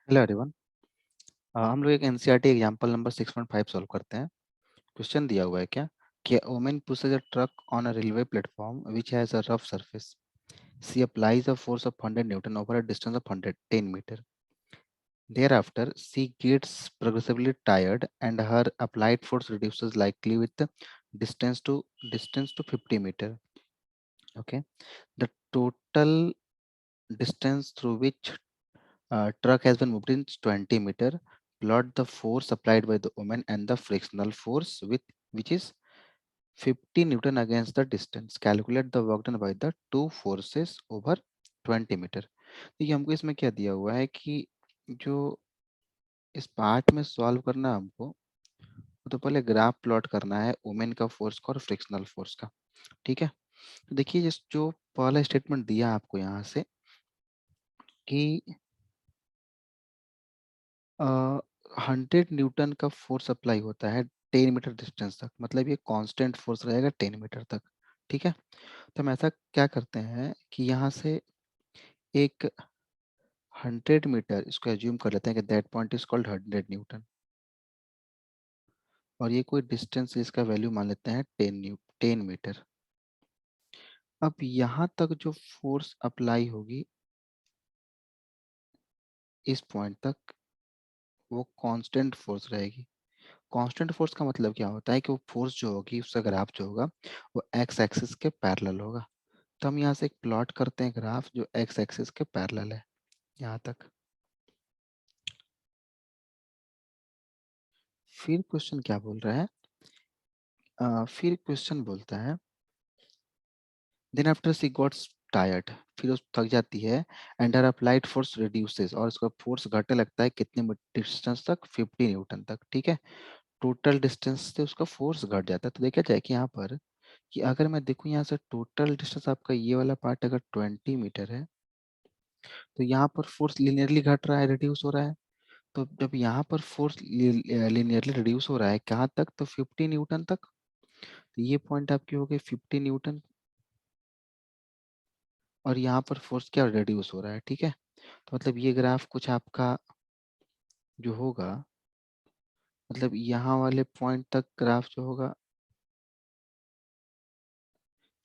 Hello everyone. हम लोग एक एनसीईआरटी एग्जांपल नंबर 6.5 सॉल्व करते हैं। क्वेश्चन दिया हुआ है क्या कि women pushes a truck on a railway platform which has a rough surface. She applies a force of 100 newton over a distance of 110 meter. Thereafter, she gets progressively tired and her applied force reduces likely with the distance to 50 meter. Okay. The total distance through which truck has been moved in 20 meter. Plot the force applied by the woman and the frictional force with which is 50 newton against the distance. Calculate the work done by the two forces over 20 meter. देखिए हमको इसमें क्या दिया हुआ है कि जो इस पार्ट में सॉल्व करना है हमको, तो पहले ग्राफ प्लॉट करना है वुमेन का फोर्स का और फ्रिक्शनल फोर्स का। ठीक है, तो देखिए जिस जो पहला स्टेटमेंट दिया आपको यहाँ से कि 100 न्यूटन का फोर्स अप्लाई होता है 10 मीटर डिस्टेंस तक, मतलब ये कांस्टेंट फोर्स रहेगा 10 मीटर तक। ठीक है, तो हम ऐसा क्या करते हैं कि यहाँ से एक 100 मीटर इसको एज्यूम कर लेते हैं कि that point is called 100 Newton, और ये कोई डिस्टेंस इसका वैल्यू मान लेते हैं 10 मीटर। अब यहाँ तक जो फोर्स अप्लाई होगी इस पॉइंट तक वो कांस्टेंट फोर्स रहेगी। कांस्टेंट फोर्स का मतलब क्या होता है कि वो फोर्स जो होगी उसका ग्राफ जो होगा वो एक्स एक्सिस के पैरेलल होगा। तो हम यहाँ से एक प्लॉट करते हैं ग्राफ जो एक्स एक्सिस के पैरेलल है यहाँ तक। फिर क्वेश्चन क्या बोल रहा है, फिर क्वेश्चन बोलता है then after she gots tired, फिर उस थक जाती है and her applied force reduces, और उसका फोर्स घटने लगता है कितने डिस्टेंस तक, 50 न्यूटन तक। ठीक है, टोटल डिस्टेंस से उसका फोर्स घट जाता है। तो देखा जाए कि यहाँ पर कि अगर मैं देखूं यहाँ से टोटल डिस्टेंस आपका ये वाला पार्ट अगर 20 मीटर है, तो यहाँ पर फोर्स लिनियरली घट रहा है, रिड्यूस हो रहा है। तो जब यहाँ पर फोर्स लिनियरली रिड्यूस हो रहा है कहाँ तक, तो 50 न्यूटन तक। तो ये पॉइंट आपकी हो गई 50 न्यूटन, और यहाँ पर फोर्स क्या रिड्यूस हो रहा है। ठीक है, तो मतलब ये ग्राफ कुछ आपका जो होगा, मतलब यहाँ वाले पॉइंट तक ग्राफ जो होगा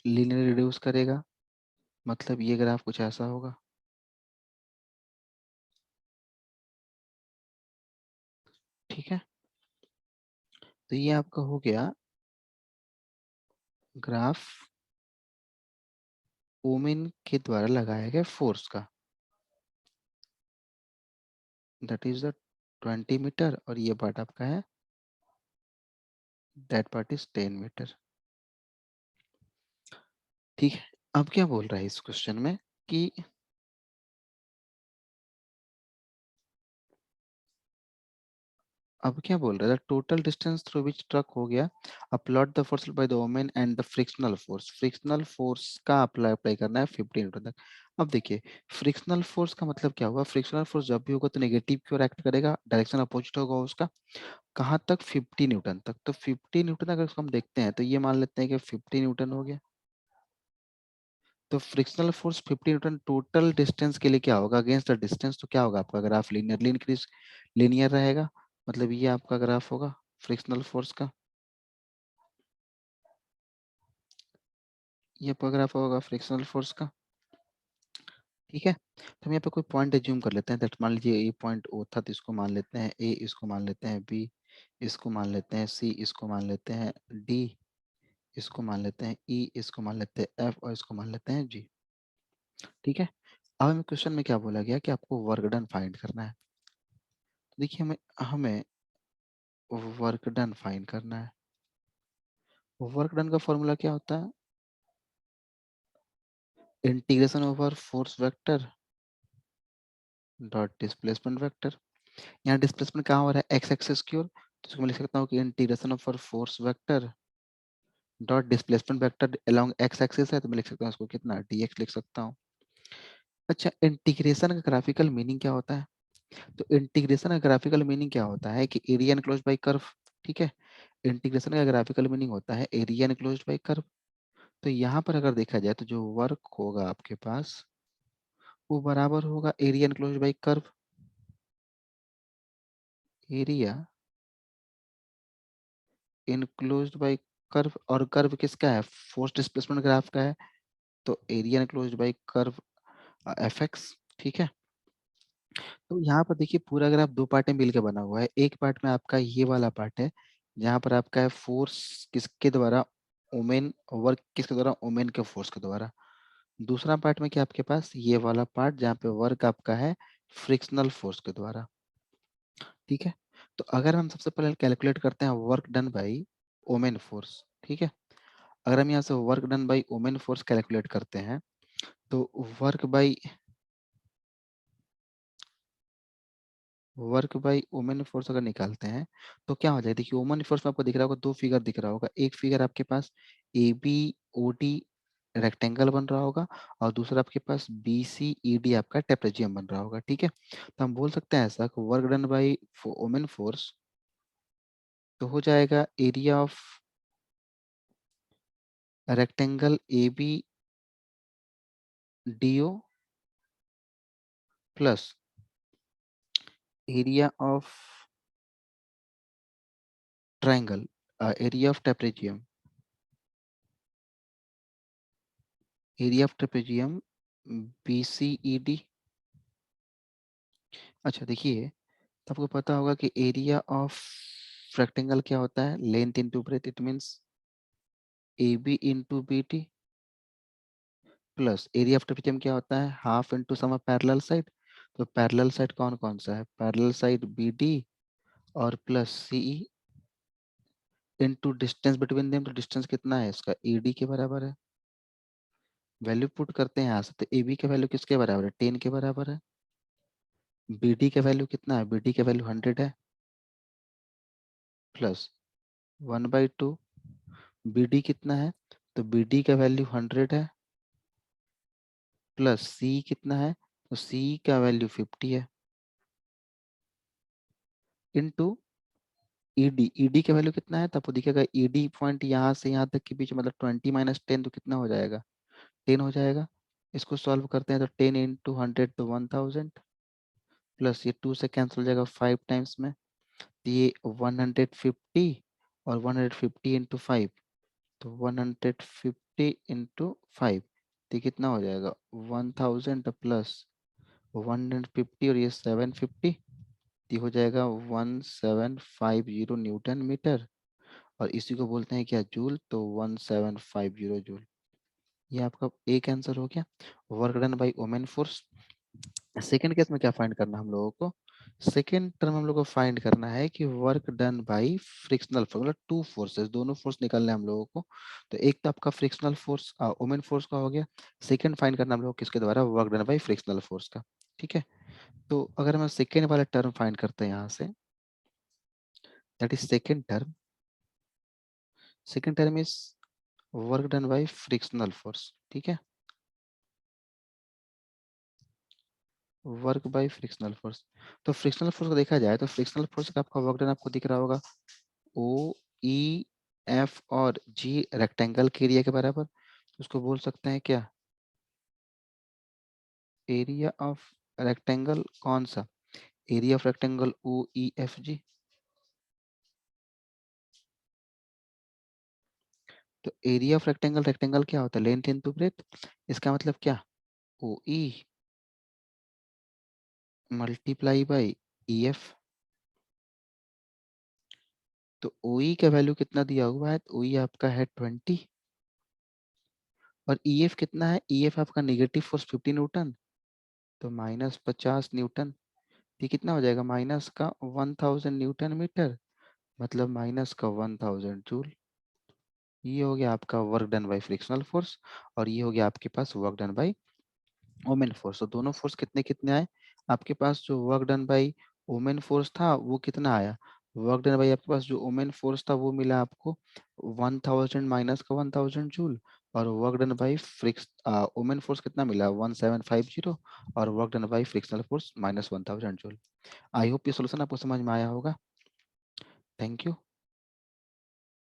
लीनियर रिड्यूस करेगा, मतलब ये ग्राफ कुछ ऐसा होगा। ठीक है, तो ये आपका हो गया ग्राफ ओमेन के द्वारा लगाया गया फोर्स का, दैट इज द 20 मीटर, और ये पार्ट आपका है दैट पार्ट इज 10 मीटर। ठीक है, अब क्या बोल रहा है इस क्वेश्चन में कि अब क्या बोल रहा है, total distance through which truck हो गया, applied the force by the women and the frictional force का अप्लाई करना है 15 न्यूटन तक। अब देखिए फ्रिक्शनल फोर्स का मतलब क्या हुआ, फ्रिक्शनल फोर्स जब भी होगा तो नेगेटिव की ओर एक्ट करेगा, डायरेक्शन अपोजिट होगा उसका। कहाँ तक, 50 न्यूटन तक। तो 50 न्यूटन अगर इसको हम देखते हैं तो ये मान लेते हैं कि 50 न्यूटन हो गया। तो frictional force 50 Newton total distance के लिए क्या होगा, अगेंस्ट द डिस्टेंस, तो क्या होगा आपका ग्राफ लीनियरली इंक्रीज, लीनियर रहेगा, मतलब ये आपका ग्राफ होगा फ्रिक्शनल फोर्स का। ये आपका ग्राफ होगा फ्रिक्शनल फोर्स का। ठीक है, तो हम यहाँ पे कोई पॉइंट एज्यूम कर लेते हैं, दैट मान लीजिए ये पॉइंट ओ था, तो इसको मान लेते हैं ए, इसको मान लेते हैं बी, इसको मान लेते हैं सी, इसको मान लेते हैं डी, इसको मान लेते हैं ई, इसको मान लेते हैं एफ, और इसको मान लेते हैं जी। ठीक है, अब हमें क्वेश्चन में क्या बोला गया कि आपको वर्क डन फाइंड करना है। देखिए हमें हमें वर्क डन फाइंड करना है। वर्क डन का फॉर्मूला क्या होता है, integration over force vector dot displacement vector. यहाँ डिस्प्लेसमेंट कहाँ हो रहा है, एक्स एक्सिस की ओर, तो इसको मैं लिख सकता हूँ कि integration over force vector dot displacement vector along x axis है, तो मैं लिख सकता हूँ इसको कितना, dx लिख सकता हूँ। अच्छा, इंटीग्रेशन का ग्राफिकल मीनिंग क्या होता है, तो इंटीग्रेशन का ग्राफिकल मीनिंग क्या होता है कि एरिया एनक्लोज्ड बाय कर्व। ठीक है, इंटीग्रेशन का ग्राफिकल मीनिंग होता है एरिया एनक्लोज्ड बाय कर्व। तो यहाँ पर अगर देखा जाए तो जो वर्क होगा आपके पास वो बराबर होगा area enclosed bye curve. Area enclosed bye curve, और कर्व किसका है? फोर्स डिस्प्लेसमेंट ग्राफ का है, तो area enclosed bye curve F x. ठीक है, तो यहाँ पर देखिए पूरा ग्राफ दो पार्ट में मिलकर बना हुआ है। एक पार्ट में आपका ये वाला पार्ट है जहाँ पर आपका है फोर्स किसके द्वारा, ओमेन, वर्क किसके द्वारा, ओमेन के फोर्स के द्वारा। दूसरा पार्ट में क्या आपके पास ये वाला पार्ट जहाँ पे वर्क आपका है फ्रिक्शनल फोर्स के द्वारा। ठीक है, तो अगर हम सबसे पहले कैलकुलेट करते हैं work done by women force. ठीक है, अगर हम यहाँ से work done by women force calculate करते हैं तो वर्क बाई वुमेन फोर्स अगर निकालते हैं तो क्या हो जाए, देखिए वुमेन फोर्स में आपको दिख रहा होगा, दो फिगर दिख रहा होगा। एक फिगर आपके पास A B O D rectangle बन रहा होगा, और दूसरा आपके पास बी सी ई डी आपका ट्रेपेजियम बन रहा होगा। ठीक है, तो हम बोल सकते हैं ऐसा कि work done by women force तो हो जाएगा area of rectangle A B D O plus area of triangle, area of trapezium, area of trapezium B C E D. अच्छा देखिए, तो आपको पता होगा कि एरिया ऑफ रेक्टेंगल क्या होता है, length into breadth, it means A B into B T, plus area of trapezium क्या होता है, half into sum of parallel side. तो पैरेलल साइड कौन कौन सा है, पैरेलल साइड बी डी और प्लस C E into distance between them. तो डिस्टेंस कितना है इसका, ए डी के बराबर है। वैल्यू पुट करते हैं यहाँ से, तो ए बी का वैल्यू किसके बराबर है, 10 के बराबर है। बी डी का वैल्यू कितना है, बी डी का वैल्यू 100 है, प्लस 1/2। बी डी कितना है, तो बी डी का वैल्यू 100 है, प्लस सी कितना है, तो सी का वैल्यू 50 है, इनटू ईडी। ईडी का वैल्यू कितना है, तो आपको दिखेगा ईडी पॉइंट यहाँ से यहाँ तक के बीच मतलब 20 - 10, तो कितना हो जाएगा, 10 हो जाएगा। इसको सॉल्व करते हैं तो 10 इंटू 100 तो 1000, प्लस ये 2 से कैंसिल हो जाएगा 5 टाइम्स में, तो ये 150, और 150 इंटू 5, तो 150 इंटू 5, तो ये कितना हो जाएगा 1000 प्लस 150 और ये 750, ये हो जाएगा 1750 न्यूटन मीटर, और इसी को बोलते हैं क्या, जूल। तो 1750 जूल। ये आपका एक आंसर हो गया, work done by women force. Second case में क्या फाइंड करना हम लोगों को, सेकेंड टर्म हम लोग को फाइंड करना है कि work done by frictional force, मतलब टू फोर्सेस, दोनों फोर्स निकालने हैं हम लोगों को। तो एक तो आपका फ्रिक्शनल फोर्स वुमेन फोर्स का हो गया, सेकेंड फाइंड करना हम लोग किसके द्वारा, work done by frictional force का। ठीक है, तो अगर हम सेकेंड वाला टर्म फाइंड करते हैं यहाँ से, that is second term is work done by frictional force. ठीक है, वर्क बाई फ्रिक्शनल फोर्स, तो फ्रिक्शनल फोर्स को देखा जाए तो फ्रिक्शनल फोर्स का आपका वर्क डन आपको दिख रहा होगा ओ ई एफ और जी रेक्टेंगल के एरिया के बराबर। उसको बोल सकते हैं क्या, एरिया ऑफ रेक्टेंगल, कौन सा, area of rectangle O E F G. तो एरिया ऑफ रेक्टेंगल, रेक्टेंगल क्या होता है, लेंथ इनटू ब्रेथ। इसका मतलब क्या, ओ ई मल्टीप्लाई बाई ई एफ। तो ओ ई का वैल्यू कितना दिया हुआ है, तो ओ ई आपका है 20, और ई एफ कितना है, ई एफ आपका नेगेटिव फोर्स 50 न्यूटन, तो -50 न्यूटन। ये कितना हो जाएगा, माइनस का 1000 न्यूटन मीटर, मतलब माइनस का 1000 जूल। ये हो गया आपका work done by frictional force, और ये हो गया आपके पास work done by women force. तो दोनों फोर्स कितने कितने आए आपके पास, जो work done by women force था वो कितना आया, वर्क डन बाई आपके पास जो वुमेन फोर्स था वो मिला आपको 1000 माइनस का 1000 जूल, और work done by fricks women force कितना मिला 1750, और work done by frictional force -1000 joule. I hope ये सोल्यूशन आपको समझ में आया होगा। Thank you.